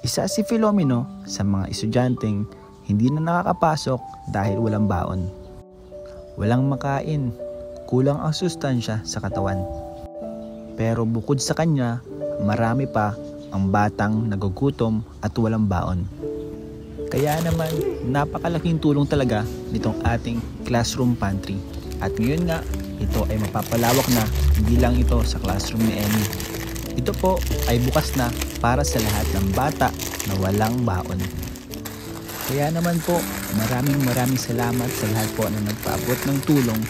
Isa si Filomeno sa mga estudyanteng hindi na nakakapasok dahil walang baon. Walang makain, kulang ang sustansya sa katawan. Pero bukod sa kanya, marami pa ang batang nagugutom at walang baon. Kaya naman, napakalaking tulong talaga nitong ating classroom pantry. At ngayon nga, ito ay mapapalawak na, hindi lang ito sa classroom ni Emmy. Ito po ay bukas na para sa lahat ng bata na walang baon. Kaya naman po, maraming salamat sa lahat po na nagpaabot ng tulong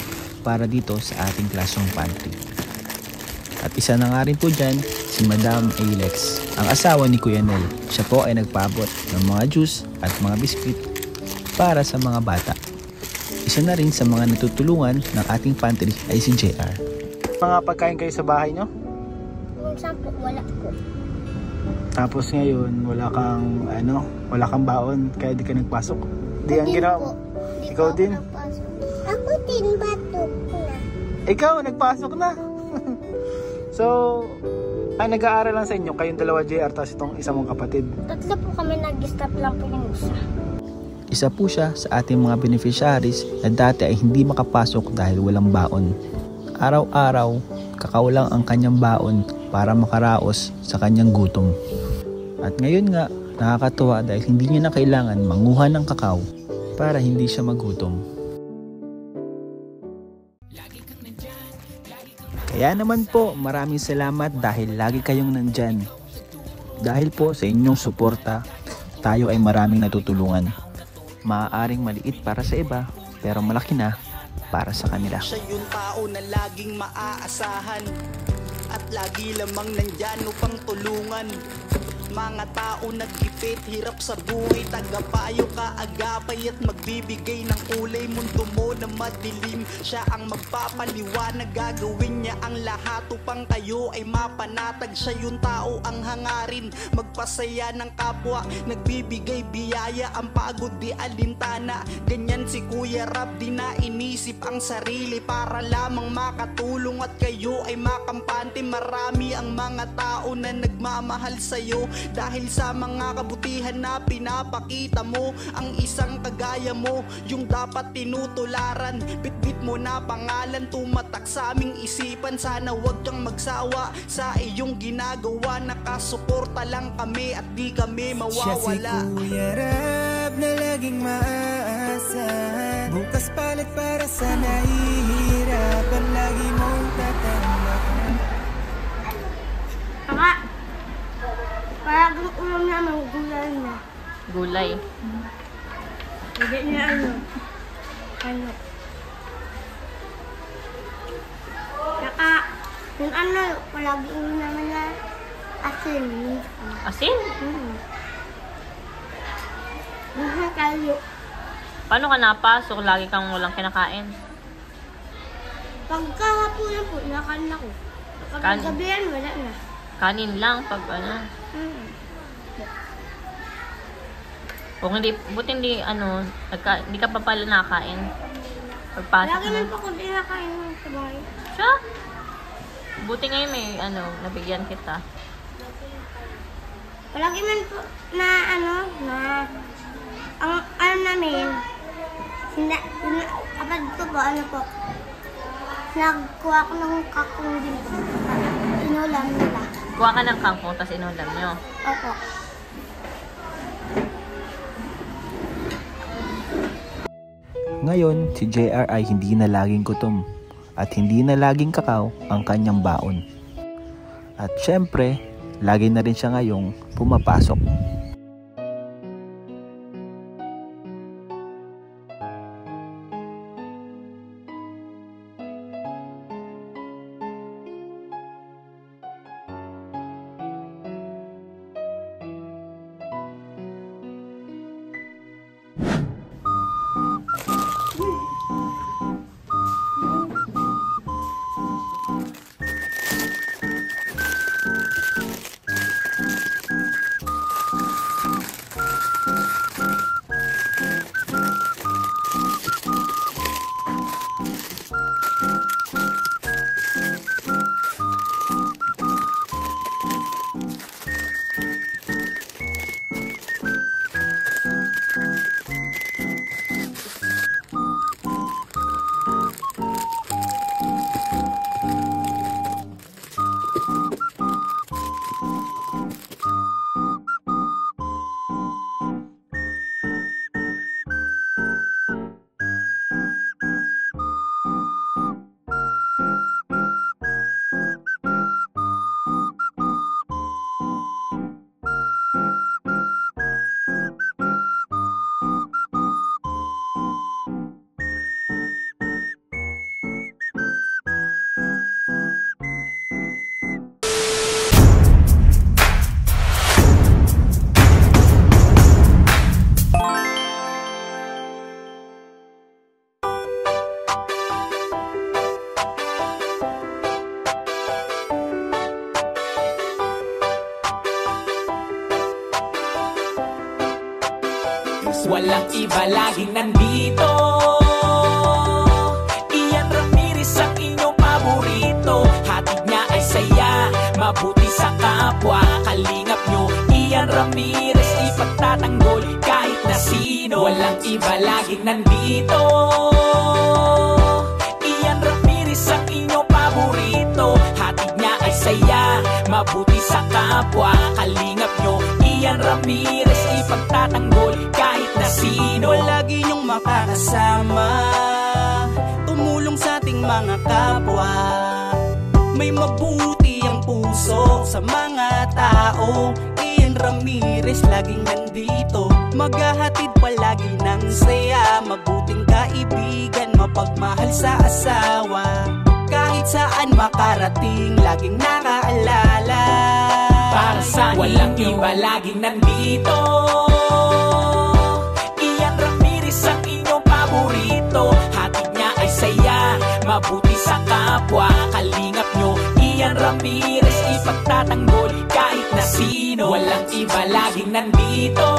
para dito sa ating classroom pantry. At isa na nga rin po dyan, si Madam Alex, ang asawa ni Kuya Nel. Siya po ay nagpaabot ng mga juice at mga biskwit para sa mga bata. Isa na rin sa mga natutulungan ng ating pantry ay si JR. Mga pagkain kayo sa bahay nyo? Minsan po, wala po. Tapos ngayon, wala kang baon, kaya di ka nagpasok. Di ang ginawa. Ikaw din? Ako din, batok na. Ikaw, nagpasok na. So, nag-aaral lang sa inyo, kayong dalawa JR, tapos itong isa mong kapatid. Tatlo po kami, nag-stop lang po yung isa. Isa po siya sa ating mga beneficiaries na dati ay hindi makapasok dahil walang baon. Araw-araw, kakao lang ang kanyang baon para makaraos sa kanyang gutom. At ngayon nga, nakakatuwa dahil hindi niya na kailangan manguha ng kakao para hindi siya magutom. Kaya naman po, maraming salamat dahil lagi kayong nandyan. Dahil po sa inyong suporta, tayo ay maraming natutulungan. Maaaring maliit para sa iba, pero malaki na para sa kanila. Siya yung tao na laging maaasahan at lagi lamang nandyan upang tulungan. Mga tao nagkipit, hirap sa buhay, tagapayo kaagapay at magbibigay ng kulay. Mundo mo na madilim, siya ang magpapaliwanag, gagawin niya ang lahat upang kayo ay mapanatag. Siya yung tao ang hangarin, magpasaya ng kapwa, nagbibigay biyaya, ang pagod di alintana. Ganyan si Kuya Rab, di na inisip ang sarili para lamang makatulong at kayo ay makampante. Marami ang mga tao na nagmamahal sa'yo dahil sa mga kabutihan na pinapakita mo. Ang isang kagaya mo, yung dapat tinutularan. Bitbit mo na pangalan, tumatak sa aming isipan. Sana wag kang magsawa sa iyong ginagawa. Nakasuporta lang kami at di kami mawawala. Siya si Kuya Rab na laging maaasahan. Bukas palit para sa nahihirapan, lagi mong tatandaan. Tama! Parang ulam naman, gulay na. Gulay? Hindi niya ano. Saka, yung ano, palagi ulam naman na asin. Asin? Kayo. Paano ka napasok? Lagi kang walang kinakain. Pagkahapunan po, nakain ako. Pag gabihan, wala na. Kanin lang pag ano. Kung hindi, buti hindi hindi ka pa pala nakain. Pagpasok Lagi mo. man po kung pinakain mo sa bahay. Siya? Buti ngayon may nabigyan kita. Palagi man po na ang namin, kapag ko po, nagkuha ko ng kakong din po. Inulam nila. Kuha ka ng kangkong, tapos inulam nyo. Opo. Ngayon, si JR ay hindi na laging gutom at hindi na laging kakao ang kanyang baon. At syempre, lagi na rin siya ngayong pumapasok. walang iba laging nandito. Ian Ramirez ang inyong paborito, hatid niya ay saya, mabuti sa kapwa. Kalingap nyo, Ian Ramirez, ipagtatanggol kahit na sino. Walang iba laging nandito. Ian Ramirez ang inyong paborito, hatid niya ay saya, mabuti sa kapwa. Kalingap nyo, Ian Ramirez, ipagtatanggol kahit na sino. Lagi niyong makakasama, tumulong sa ating mga kapwa. May mabuti ang puso sa mga tao. Ian Ramirez laging nandito, maghahatid palagi ng saya. Mabuting kaibigan, mapagmahal sa asawa. Kahit saan makarating, laging nakaalala. Para sa walang iba laging nandito. Ian Ramirez ang inyong paborito, hatid niya ay saya, mabuti sa kapwa. Kalingap nyo, Ian Ramirez, ipagtatanggol kahit na sino. Walang iba laging nandito.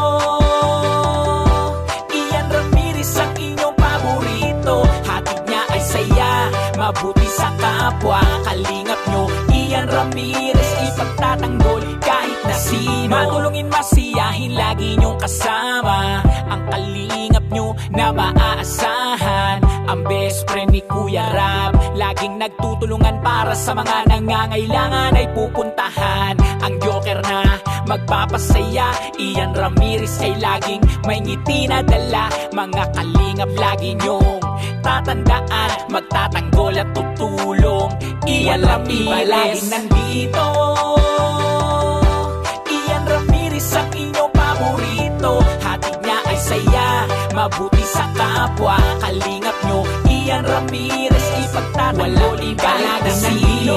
Ian Ramirez ang inyong paborito, hatid niya ay saya, mabuti sa kapwa. Kalingap nyo, Ian Ramirez, ipagtatanggol kahit na sino. Matulungin, masiyahin, lagi nyong kasama ang kalingap nyo na maaasahan. Ang best friend ni Kuya Rab, laging nagtutulungan para sa mga nangangailangan ay pupuntahan. Ang joker na magpapasaya, Ian Ramirez ay laging may ngiti na dala. Mga kalingap lagi nyong tatandaan, magtatanggol at tutulong. Ian Ramirez laging nandito. Ian Ramirez ang inyong paborito, hatid niya ay saya, mabuti sa kapwa. Kalingap nyo, Ian Ramirez, ipagtatanggol kahit na sino.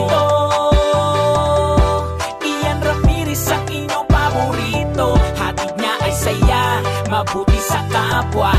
Ian Ramirez ang inyong paborito, hatid niya ay saya, mabuti sa kapwa.